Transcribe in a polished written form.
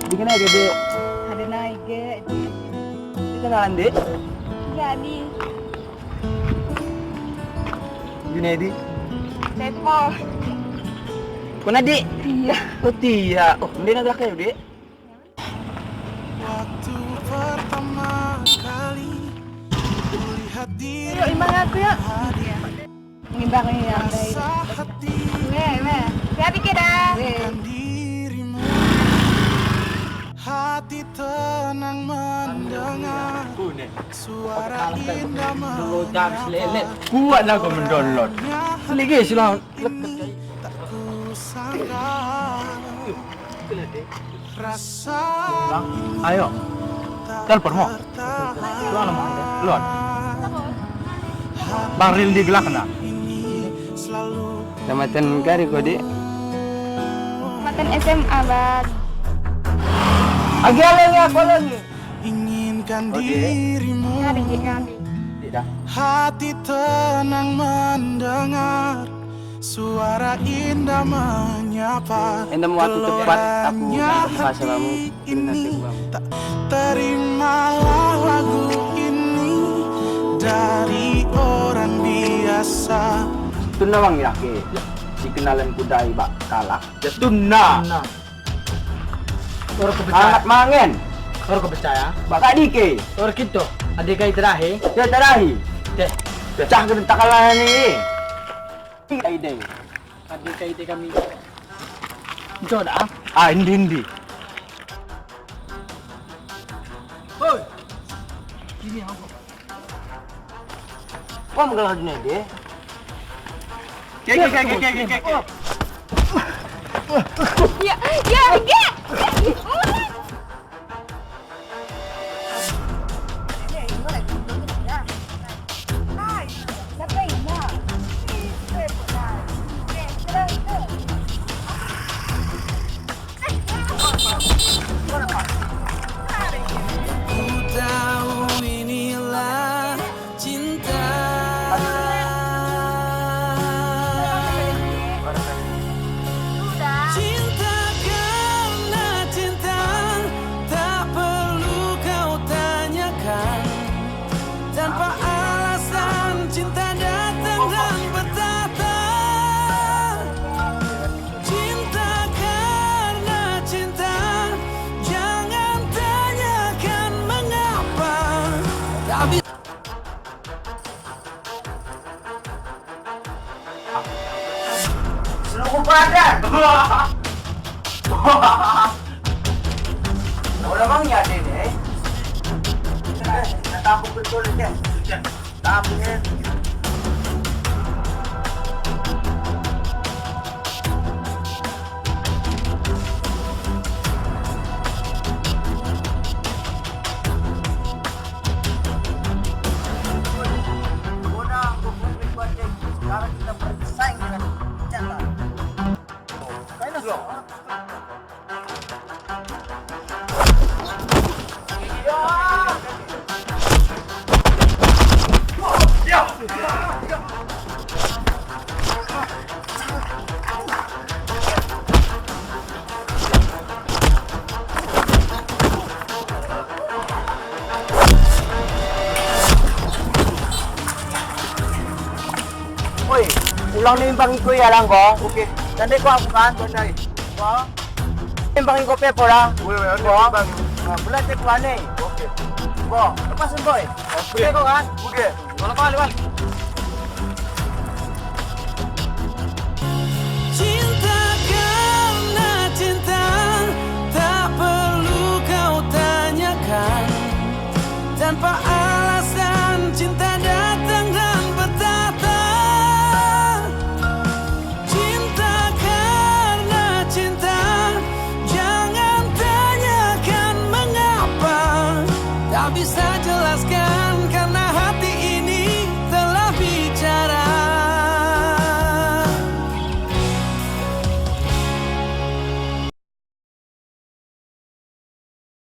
Bikin aja, Dek. Ada naik ge. Ini kenalan, Dek. Jadi Junedi. Sepo. Kuna, Dek? Iya. Oh, Tia. Oh, hindi na kayo, Dek. Waktu pertama kali kulihat Yuk, imbang aku yuk. Ngimbang ini yang baik. rasa hati Siap bikin dah. dirimu, hati tenang mendengar suara indah menyapa. Kuat lah kau mendownload. Selagi sila. Ini tak kusangka rasa Ayo. Telepon mo. tertahan. Luan naman. Luan. Bang Ril di gelak na. Selalu Tamatan kari ko, Dek. Matan SMA, Bang. Agialan nga ako lang. inginkan Oke. dirimu, Ada Ji kami. Tidak. hati tenang mendengar suara indah menyapa. Enda mo waktu tepat aku Geloranya pas sama kamu. hati ini tak terimalah lagu ini dari orang biasa. Tuna bang yaki. Si kenalan ku dai bak kalah. Ya tuna. Orang Hangat kepercaya, mangen. orang kepercaya. Bak adike. Orang kita, adik kaya terakhir. Ya terahi. Deh, Pecah ke takalan ni. Ide. adik kaya kami. Jom dah. Ah, hindi. Hoi. Ini apa? Kau magalah ni dia. Kek. Ya, ya, Ge. Ku tahu inilah cinta. Cinta karena cinta, tak perlu kau tanyakan. Tanpa alasan cinta datang dan bertata. Cinta karena cinta, jangan tanyakan mengapa. Tak bisa. Seluruh badan. Orang bang ya dia. Tahu betul dia. Tahu ni. Sekarang kita bersaing dengan jangan. Kailan lo? Woi, ulang nimbang ko ya lang ko. Okay. Tandai ko aku kan, tandai. Ko. Nimbang ko pe pora. Woi, nimbang. Bulan cek wane. Okay. Ko, lepasin boy. Okay ko kan? Okay. Wala pa lewat. Cinta karena cinta, tak perlu kau tanyakan. Tanpa alasan cinta datang dan bertata. Cinta karena cinta, jangan tanyakan mengapa. Tak bisa jelaskan